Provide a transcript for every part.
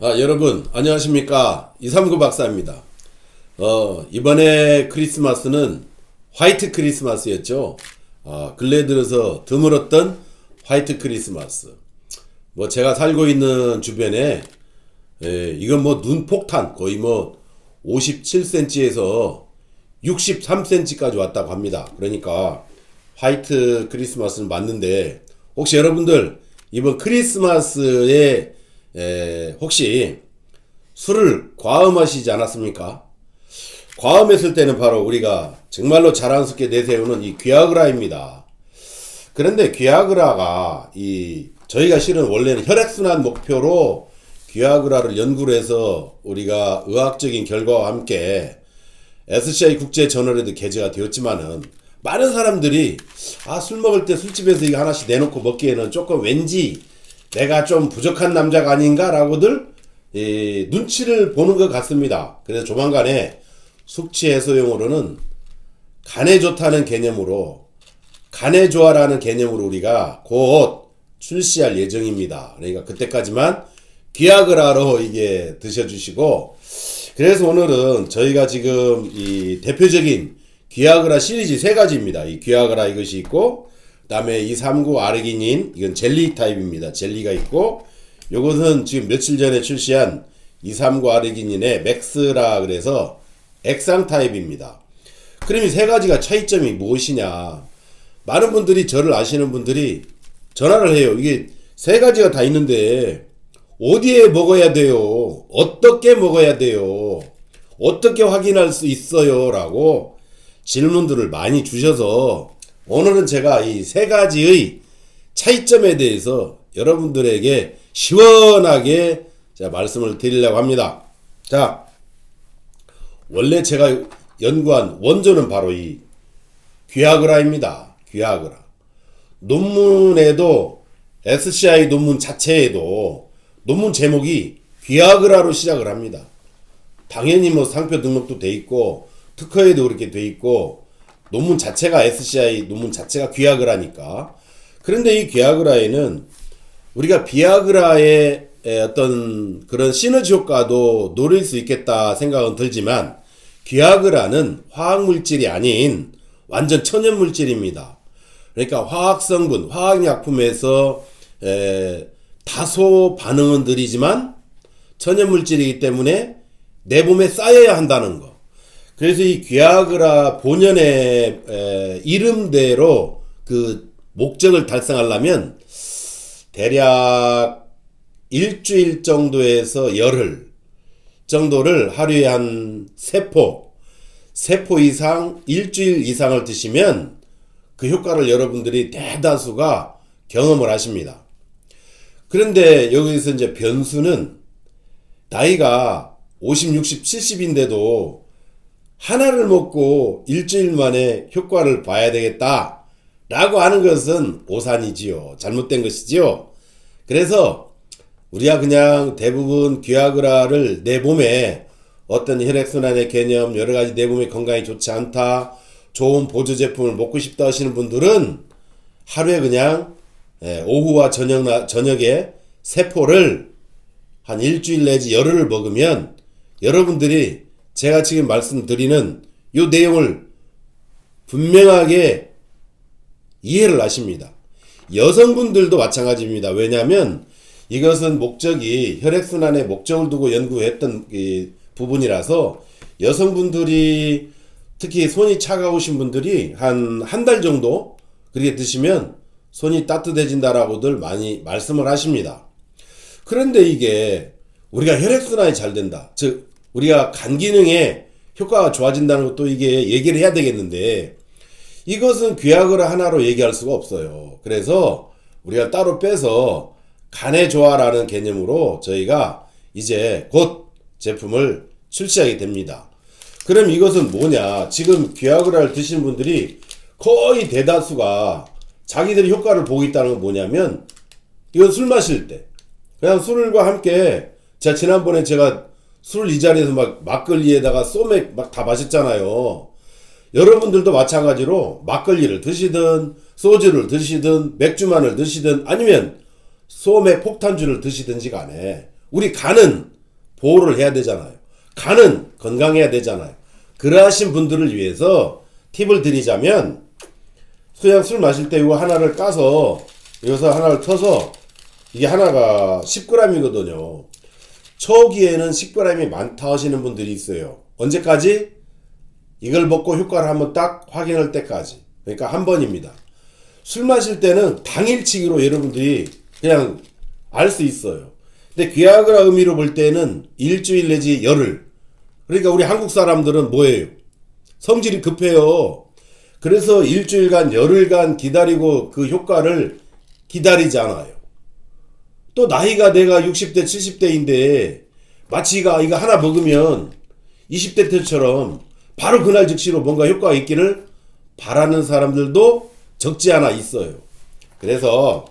여러분 안녕하십니까. 239 박사입니다. 이번에 크리스마스는 화이트 크리스마스였죠. 근래 들어서 드물었던 화이트 크리스마스. 제가 살고 있는 주변에 이건 눈폭탄 거의 57cm에서 63cm까지 왔다고 합니다. 그러니까 화이트 크리스마스는 맞는데, 혹시 여러분들 이번 크리스마스에 혹시 술을 과음하시지 않았습니까? 과음했을 때는 바로 우리가 정말로 자랑스럽게 내세우는 이 귀아그라입니다. 그런데 귀아그라가 저희가 실은 원래는 혈액순환 목표로 귀아그라를 연구를 해서 우리가 의학적인 결과와 함께 SCI 국제저널에도 게재가 되었지만은, 많은 사람들이 술 먹을 때 술집에서 이거 하나씩 내놓고 먹기에는 조금 왠지 내가 좀 부족한 남자가 아닌가 라고들 눈치를 보는 것 같습니다. 그래서 조만간에 숙취 해소용으로는 간에 좋다는 개념으로, 간에 좋아라는 개념으로 우리가 곧 출시할 예정입니다. 그러니까 그때까지만 귀아그라로 이게 드셔주시고, 그래서 오늘은 저희가 지금 이 대표적인 귀아그라 시리즈 3가지입니다. 이 귀아그라 이것이 있고, 그 다음에 239 아르기닌, 이건 젤리 타입입니다. 젤리가 있고, 요것은 지금 며칠 전에 출시한 239 아르기닌의 맥스라 그래서 액상 타입입니다. 그럼 이 3가지가 차이점이 무엇이냐? 많은 분들이, 저를 아시는 분들이 전화를 해요. 이게 3가지가 다 있는데 어디에 먹어야 돼요? 어떻게 먹어야 돼요? 어떻게 확인할 수 있어요? 라고 질문들을 많이 주셔서, 오늘은 제가 이 3가지의 차이점에 대해서 여러분들에게 시원하게 말씀을 드리려고 합니다. 자, 원래 제가 연구한 원조는 바로 이 귀아그라입니다. 귀아그라. 논문에도, SCI 논문 자체에도 논문 제목이 귀아그라로 시작을 합니다. 당연히 상표 등록도 돼 있고 특허에도 그렇게 돼 있고 논문 자체가, SCI 논문 자체가 귀아그라니까. 그런데 이 귀아그라에는 우리가 비아그라의 어떤 그런 시너지 효과도 노릴 수 있겠다 생각은 들지만, 귀아그라는 화학물질이 아닌 완전 천연물질입니다. 그러니까 화학성분, 화학약품에서 다소 반응은 느리지만 천연물질이기 때문에 내 몸에 쌓여야 한다는 거. 그래서 이 귀아그라 본연의 이름대로 그 목적을 달성하려면 대략 일주일 정도에서 열흘 정도를 하루에 한 3포 이상, 일주일 이상을 드시면 그 효과를 여러분들이 대다수가 경험을 하십니다. 그런데 여기서 이제 변수는, 나이가 50, 60, 70인데도 하나를 먹고 일주일 만에 효과를 봐야 되겠다 라고 하는 것은 오산이지요. 잘못된 것이지요. 그래서 우리가 그냥 대부분 귀아그라를 내 몸에 어떤 혈액순환의 개념, 여러가지 내 몸에 건강에 좋지 않다, 좋은 보조 제품을 먹고 싶다 하시는 분들은 하루에 그냥 오후와 저녁에 3포를 한 일주일 내지 열흘을 먹으면 여러분들이 제가 지금 말씀드리는 이 내용을 분명하게 이해를 하십니다. 여성분들도 마찬가지입니다. 왜냐하면 이것은 목적이 혈액순환의 목적을 두고 연구했던 부분이라서, 여성분들이 특히 손이 차가우신 분들이 한 달 정도 그렇게 드시면 손이 따뜻해진다라고들 많이 말씀을 하십니다. 그런데 이게 우리가 혈액순환이 잘 된다, 즉 우리가 간 기능에 효과가 좋아진다는 것도 이게 얘기를 해야 되겠는데, 이것은 귀아그라 하나로 얘기할 수가 없어요. 그래서 우리가 따로 빼서 간에 좋아라는 개념으로 저희가 이제 곧 제품을 출시하게 됩니다. 그럼 이것은 뭐냐? 지금 귀아그라를 드시는 분들이 거의 대다수가 자기들이 효과를 보고 있다는 건 뭐냐면, 이건 술 마실 때 그냥 술과 함께, 지난번에 제가 술 이 자리에서 막걸리에다가 소맥 다 마셨잖아요. 여러분들도 마찬가지로 막걸리를 드시든 소주를 드시든 맥주만을 드시든 아니면 소맥 폭탄주를 드시든지 간에 우리 간은 보호를 해야 되잖아요. 간은 건강해야 되잖아요. 그러하신 분들을 위해서 팁을 드리자면, 그냥 술 마실 때 이거 하나를 까서 여기서 하나를 터서, 이게 하나가 10g이거든요. 초기에는 10g이 많다 하시는 분들이 있어요. 언제까지? 이걸 먹고 효과를 한번 딱 확인할 때까지. 그러니까 한 번입니다. 술 마실 때는 당일치기로 여러분들이 그냥 알 수 있어요. 근데 비아그라 의미로 볼 때는 일주일 내지 열흘. 그러니까 우리 한국 사람들은 뭐예요? 성질이 급해요. 그래서 일주일간 열흘간 기다리고 그 효과를 기다리지 않아요. 또 나이가 내가 60대 70대인데 마치 이거 하나 먹으면 20대 때처럼 바로 그날 즉시로 뭔가 효과가 있기를 바라는 사람들도 적지 않아 있어요. 그래서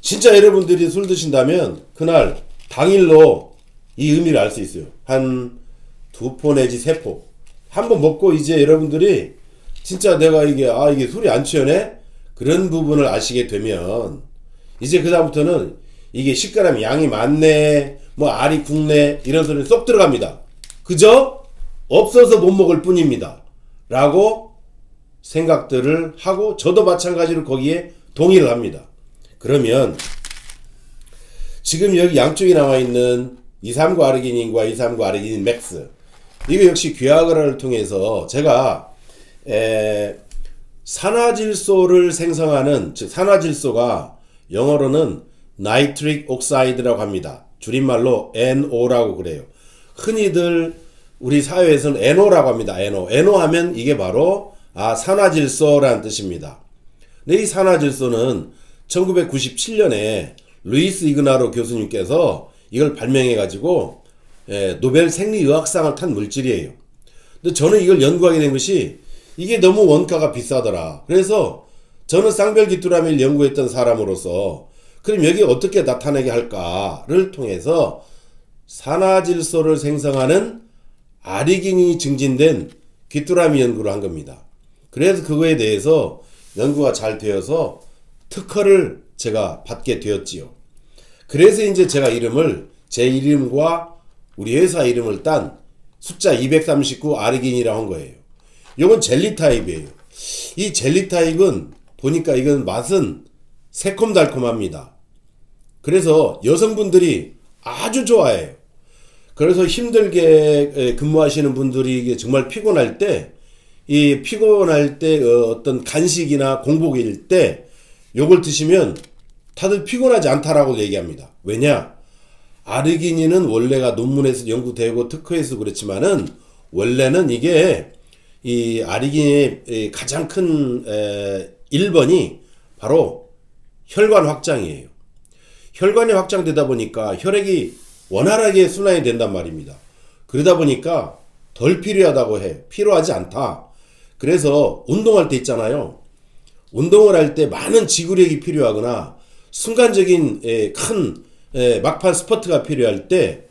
진짜 여러분들이 술 드신다면 그날 당일로 이 의미를 알 수 있어요. 한 2포 내지 3포 한번 먹고 이제 여러분들이 진짜 내가 이게 술이 안 취하네? 그런 부분을 아시게 되면 이제 그 다음부터는 이게 10g 양이 많네, 뭐 알이 굵네 이런 소리 쏙 들어갑니다. 그저 없어서 못 먹을 뿐입니다 라고 생각들을 하고, 저도 마찬가지로 거기에 동의를 합니다. 그러면 지금 여기 양쪽에 나와 있는 2,3,9 아르기닌과 2,3,9 아르기닌 맥스, 이거 역시 귀화그라를 통해서 제가 산화질소를 생성하는, 즉 산화질소가 영어로는 나이트릭 옥사이드라고 합니다. 줄임말로 NO라고 그래요. 흔히들 우리 사회에서는 NO라고 합니다. NO 하면 이게 바로 산화질소라는 뜻입니다. 근데 이 산화질소는 1997년에 루이스 이그나로 교수님께서 이걸 발명해 가지고 노벨 생리의학상을 탄 물질이에요. 근데 저는 이걸 연구하게 된 것이 이게 너무 원가가 비싸더라. 그래서 저는 쌍별귀뚜라미를 연구했던 사람으로서 그럼 여기 어떻게 나타나게 할까를 통해서 산화질소를 생성하는 아르기닌이 증진된 귀뚜라미 연구를 한 겁니다. 그래서 그거에 대해서 연구가 잘 되어서 특허를 제가 받게 되었지요. 그래서 이제 제가 제 이름과 우리 회사 이름을 딴 숫자 239 아르기닌이라고 한 거예요. 이건 젤리 타입이에요. 이 젤리 타입은 보니까 이건 맛은 새콤달콤합니다. 그래서 여성분들이 아주 좋아해요. 그래서 힘들게 근무하시는 분들이 정말 피곤할 때, 어떤 간식이나 공복일 때 요걸 드시면 다들 피곤하지 않다라고 얘기합니다. 왜냐? 아르기닌은 원래가 논문에서 연구되고 특허에서 그렇지만은 원래는 이게 이 아르기닌의 가장 큰 1번이 바로 혈관 확장이에요. 혈관이 확장되다 보니까 혈액이 원활하게 순환이 된단 말입니다. 그러다 보니까 덜 필요하다고 해요. 필요하지 않다. 그래서 운동할 때 있잖아요. 운동을 할 때 많은 지구력이 필요하거나 순간적인 큰 막판 스퍼트가 필요할 때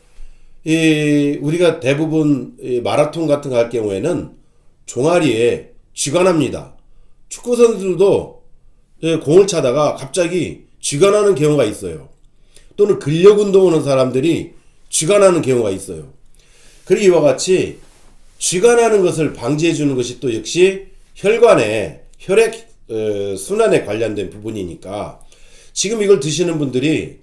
우리가 대부분 마라톤 같은 거 할 경우에는 종아리에 쥐가 납니다. 축구 선수들도 공을 차다가 갑자기 쥐가 나는 경우가 있어요. 또는 근력 운동하는 사람들이 쥐가 나는 경우가 있어요. 그리고 이와 같이 쥐가 나는 것을 방지해 주는 것이 또 역시 혈관의 혈액 순환에 관련된 부분이니까, 지금 이걸 드시는 분들이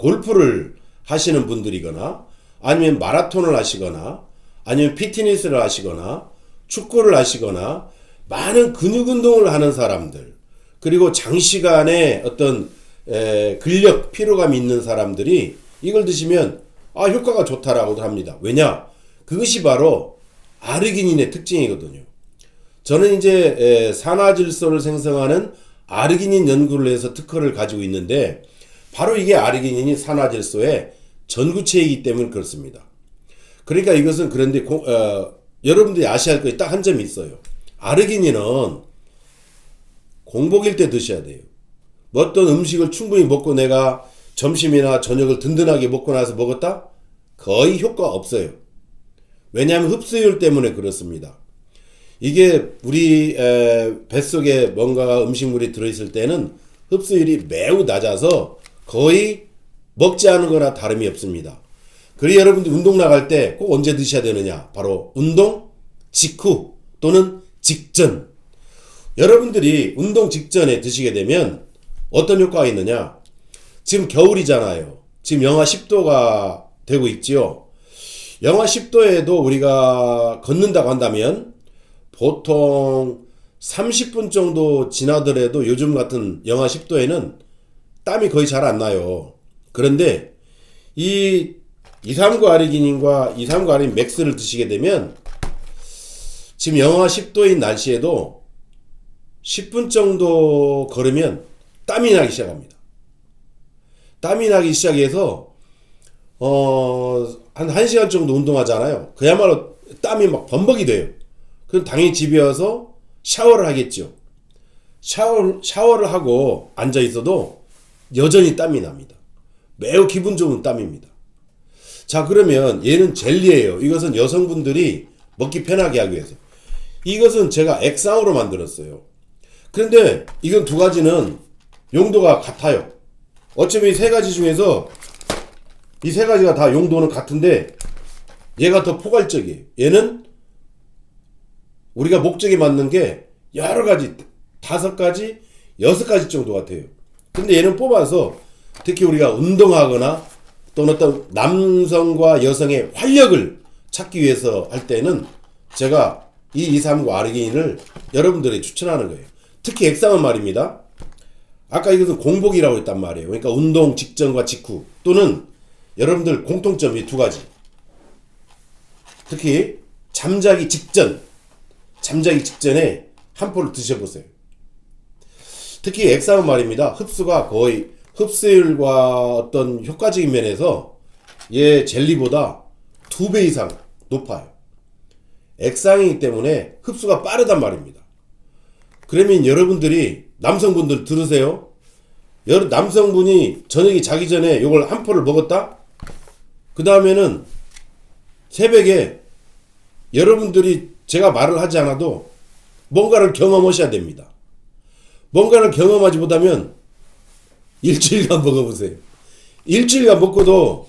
골프를 하시는 분들이거나 아니면 마라톤을 하시거나 아니면 피트니스를 하시거나 축구를 하시거나 많은 근육 운동을 하는 사람들, 그리고 장시간의 어떤 근력 피로감이 있는 사람들이 이걸 드시면 효과가 좋다라고도 합니다. 왜냐? 그것이 바로 아르기닌의 특징이거든요. 저는 이제 산화질소를 생성하는 아르기닌 연구를 해서 특허를 가지고 있는데, 바로 이게 아르기닌이 산화질소의 전구체이기 때문에 그렇습니다. 그러니까 이것은, 그런데 여러분들이 아셔야 할 것이 딱 한 점이 있어요. 아르기닌은 공복일 때 드셔야 돼요. 뭐 어떤 음식을 충분히 먹고 내가 점심이나 저녁을 든든하게 먹고 나서 먹었다? 거의 효과 없어요. 왜냐하면 흡수율 때문에 그렇습니다. 이게 우리 뱃속에 뭔가 음식물이 들어있을 때는 흡수율이 매우 낮아서 거의 먹지 않은 거나 다름이 없습니다. 그리고 여러분들 운동 나갈 때 꼭 언제 드셔야 되느냐? 바로 운동 직후 또는 직전. 여러분들이 운동 직전에 드시게 되면 어떤 효과가 있느냐? 지금 겨울이잖아요. 지금 영하 10도가 되고 있지요. 영하 10도에도 우리가 걷는다고 한다면 보통 30분 정도 지나더라도 요즘 같은 영하 10도에는 땀이 거의 잘 안 나요. 그런데 이 239 아르기닌과 239 아르기닌 맥스를 드시게 되면 지금 영하 10도인 날씨에도 10분 정도 걸으면 땀이 나기 시작합니다. 땀이 나기 시작해서 한 1시간 정도 운동하잖아요. 그야말로 땀이 막 범벅이 돼요. 그럼 당연히 집에 와서 샤워를 하겠죠. 샤워를 하고 앉아 있어도 여전히 땀이 납니다. 매우 기분 좋은 땀입니다. 자, 그러면 얘는 젤리예요. 이것은 여성분들이 먹기 편하게 하기 위해서. 이것은 제가 액상으로 만들었어요. 그런데 이건 두 가지는 용도가 같아요. 어차피 이 세 가지 중에서 이 세 가지가 다 용도는 같은데 얘가 더 포괄적이에요. 얘는 우리가 목적에 맞는 게 여러 가지, 5가지, 6가지 정도 같아요. 근데 얘는 뽑아서 특히 우리가 운동하거나 또는 어떤 남성과 여성의 활력을 찾기 위해서 할 때는 제가 이 239 아르기닌을 여러분들에게 추천하는 거예요. 특히 액상은 말입니다. 아까 이것은 공복이라고 했단 말이에요. 그러니까 운동 직전과 직후 또는 여러분들 공통점이 두 가지. 특히 잠자기 직전에 한 포를 드셔보세요. 특히 액상은 말입니다. 흡수가 거의 흡수율과 어떤 효과적인 면에서 얘 젤리보다 2배 이상 높아요. 액상이기 때문에 흡수가 빠르단 말입니다. 그러면 여러분들이 남성분들 들으세요. 남성분이 저녁에 자기 전에 요걸 한 포를 먹었다? 그 다음에는 새벽에 여러분들이 제가 말을 하지 않아도 뭔가를 경험하셔야 됩니다. 뭔가를 경험하지 못하면 일주일간 먹어보세요. 일주일간 먹고도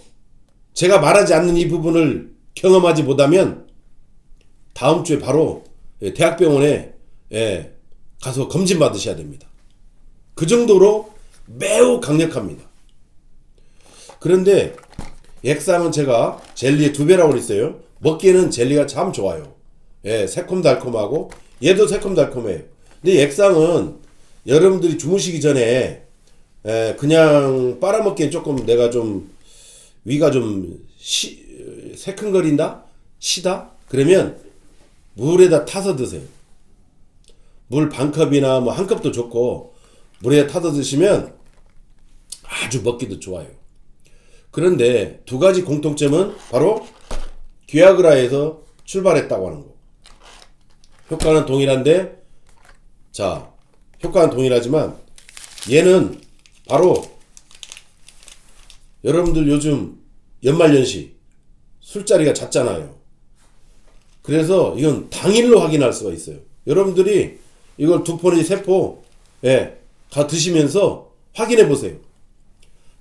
제가 말하지 않는 이 부분을 경험하지 못하면 다음 주에 바로 대학병원에 가서 검진 받으셔야 됩니다. 그 정도로 매우 강력합니다. 그런데 액상은 제가 젤리의 2배라고 그랬어요. 먹기에는 젤리가 참 좋아요. 새콤달콤하고 얘도 새콤달콤해요. 근데 액상은 여러분들이 주무시기 전에 그냥 빨아먹기엔 조금 내가 좀 위가 좀 새큰거린다? 시다? 그러면 물에다 타서 드세요. 물 반컵이나 뭐 한 컵도 좋고 물에 타서 드시면 아주 먹기도 좋아요. 그런데 두 가지 공통점은 바로 귀아그라에서 출발했다고 하는 거. 효과는 동일한데, 자, 효과는 동일하지만 얘는 바로 여러분들 요즘 연말연시 술자리가 잦잖아요. 그래서 이건 당일로 확인할 수가 있어요. 여러분들이 이걸 2포 내지 3포 가 드시면서 확인해 보세요.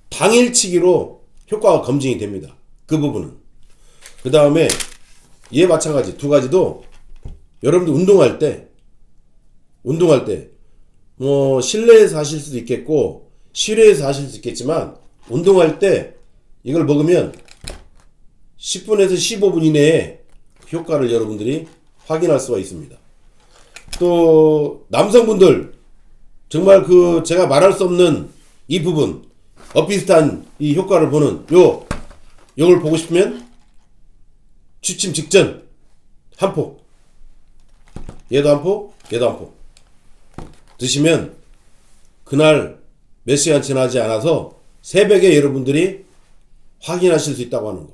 당일치기로 효과가 검증이 됩니다. 그 부분은. 그 다음에 얘 마찬가지 2가지도 여러분들 운동할 때 뭐 실내에서 하실 수도 있겠고 실외에서 하실 수 있겠지만 운동할 때 이걸 먹으면 10분에서 15분 이내에 효과를 여러분들이 확인할 수가 있습니다. 또 남성분들 정말 그 제가 말할 수 없는 이 부분 비슷한 이 효과를 보는 요걸 보고 싶으면 취침 직전 한 포, 얘도 한 포, 얘도 한 포 드시면 그날 몇 시간 지나지 않아서 새벽에 여러분들이 확인하실 수 있다고 하는 거.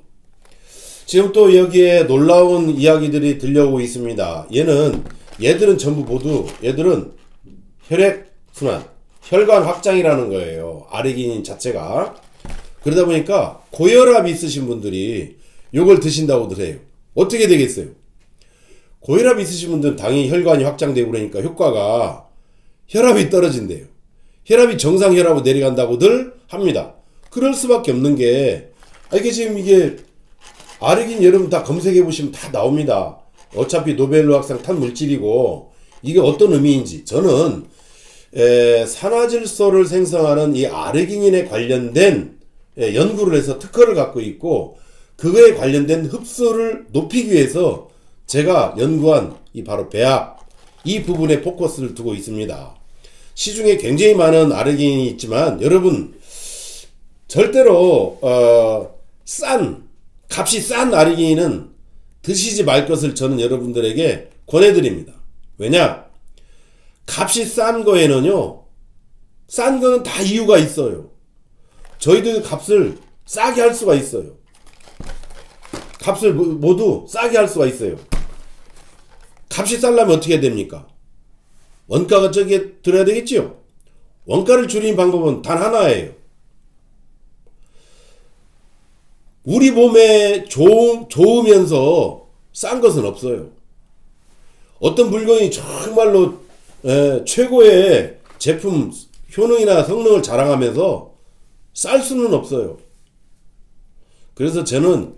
지금 또 여기에 놀라운 이야기들이 들려오고 있습니다. 얘들은 전부 모두 얘들은 혈액순환, 혈관 확장이라는 거예요. 아르기닌 자체가. 그러다 보니까 고혈압이 있으신 분들이 요걸 드신다고들 해요. 어떻게 되겠어요? 고혈압이 있으신 분들은 당연히 혈관이 확장되고 그러니까 효과가 혈압이 떨어진대요. 혈압이 정상 혈압으로 내려간다고들 합니다. 그럴 수밖에 없는 게, 이게 지금 이게 아르기닌 여러분 다 검색해 보시면 다 나옵니다. 어차피 노벨로학상 탄 물질이고 이게 어떤 의미인지. 저는 산화질소를 생성하는 이 아르기닌에 관련된 연구를 해서 특허를 갖고 있고, 그거에 관련된 흡수를 높이기 위해서 제가 연구한 이 바로 배합, 이 부분에 포커스를 두고 있습니다. 시중에 굉장히 많은 아르기닌이 있지만 여러분 절대로 값이 싼 아르기닌은 드시지 말 것을 저는 여러분들에게 권해드립니다. 왜냐? 값이 싼 거에는요, 싼 거는 다 이유가 있어요. 저희도 값을 싸게 할 수가 있어요. 값을 모두 싸게 할 수가 있어요. 값이 싸려면 어떻게 됩니까? 원가가 저게 들어야 되겠지요? 원가를 줄이는 방법은 단 하나예요. 우리 몸에 좋으면서 싼 것은 없어요. 어떤 물건이 정말로 최고의 제품 효능이나 성능을 자랑하면서 쌀 수는 없어요. 그래서 저는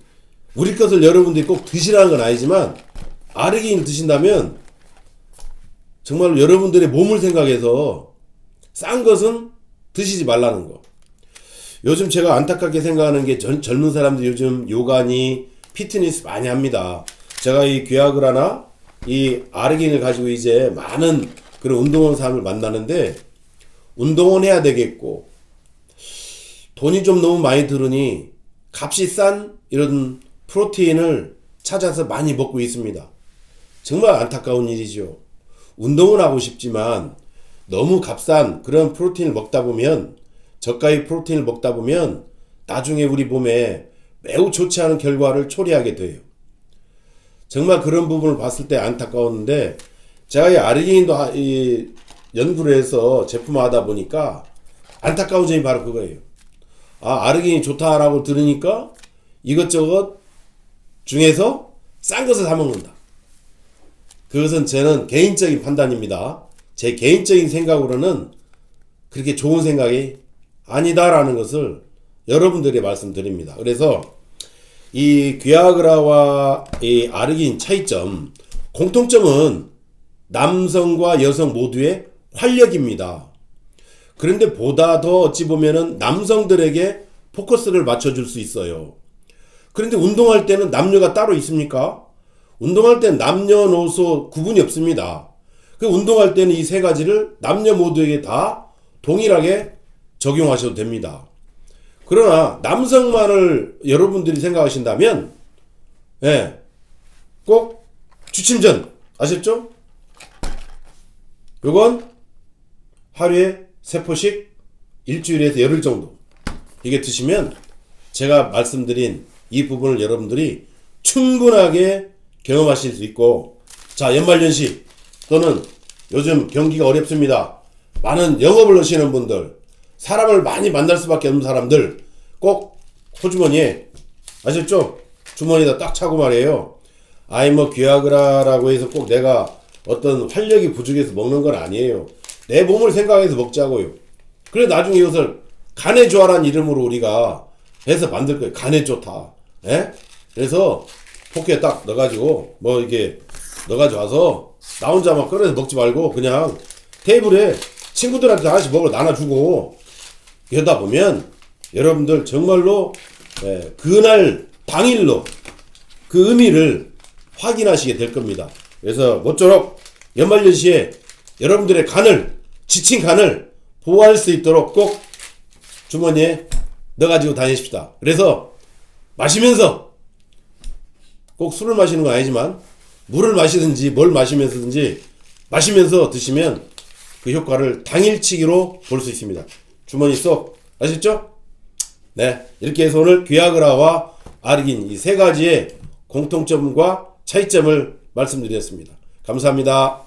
우리 것을 여러분들이 꼭 드시라는 건 아니지만, 아르기닌 드신다면 정말 여러분들의 몸을 생각해서 싼 것은 드시지 말라는 거. 요즘 제가 안타깝게 생각하는 게 젊은 사람들이 요즘 요가니 피트니스 많이 합니다. 제가 이 귀아그라나 이 아르기닌을 가지고 이제 많은 그런 운동하는 사람을 만나는데, 운동은 해야 되겠고 돈이 좀 너무 많이 들으니 값이 싼 이런 프로테인을 찾아서 많이 먹고 있습니다. 정말 안타까운 일이죠. 운동은 하고 싶지만 너무 값싼 그런 프로테인을 먹다 보면, 저가의 프로테인을 먹다 보면 나중에 우리 몸에 매우 좋지 않은 결과를 초래하게 돼요. 정말 그런 부분을 봤을 때 안타까웠는데, 제가 이 아르기닌도 연구를 해서 제품화하다 보니까 안타까운 점이 바로 그거예요. 아르기닌이 좋다라고 들으니까 이것저것 중에서 싼 것을 사 먹는다. 그것은 저는 개인적인 판단입니다. 제 개인적인 생각으로는 그렇게 좋은 생각이 아니다라는 것을 여러분들에게 말씀드립니다. 그래서 이 귀아그라와 이 아르기닌 차이점, 공통점은 남성과 여성 모두의 활력입니다. 그런데 보다 더 어찌 보면은 남성들에게 포커스를 맞춰줄 수 있어요. 그런데 운동할 때는 남녀가 따로 있습니까? 운동할 때는 남녀노소 구분이 없습니다. 그 운동할 때는 이 세 가지를 남녀 모두에게 다 동일하게 적용하셔도 됩니다. 그러나 남성만을 여러분들이 생각하신다면, 꼭 주침전 아셨죠? 요건 하루에 3포씩 일주일에서 열흘 정도 이게 드시면 제가 말씀드린 이 부분을 여러분들이 충분하게 경험하실 수 있고, 자, 연말연시 또는 요즘 경기가 어렵습니다. 많은 영업을 하시는 분들, 사람을 많이 만날 수밖에 없는 사람들, 꼭 호주머니에, 아셨죠? 주머니에다 딱 차고 말이에요. 귀아그라라고 해서 꼭 내가 어떤 활력이 부족해서 먹는 건 아니에요. 내 몸을 생각해서 먹자고요. 그래 나중에 이것을 간의 조화란 이름으로 우리가 해서 만들 거예요. 간의 좋다. 그래서 포크에 딱 넣어가지고 이게 넣어가지고 와서 나 혼자 막 꺼내서 먹지 말고 그냥 테이블에 친구들한테 하나씩 먹으러 나눠주고, 이러다 보면 여러분들 정말로 그날 당일로 그 의미를 확인하시게 될 겁니다. 그래서 모쪼록 연말연시에 여러분들의 간을, 지친 간을 보호할 수 있도록 꼭 주머니에 넣어가지고 다니십시다. 그래서 마시면서, 꼭 술을 마시는 건 아니지만 물을 마시든지 뭘 마시면서든지 마시면서 드시면 그 효과를 당일치기로 볼 수 있습니다. 주머니 쏙, 아셨죠? 네, 이렇게 해서 오늘 귀아그라와 아르기닌 이 세 가지의 공통점과 차이점을 말씀드렸습니다. 감사합니다.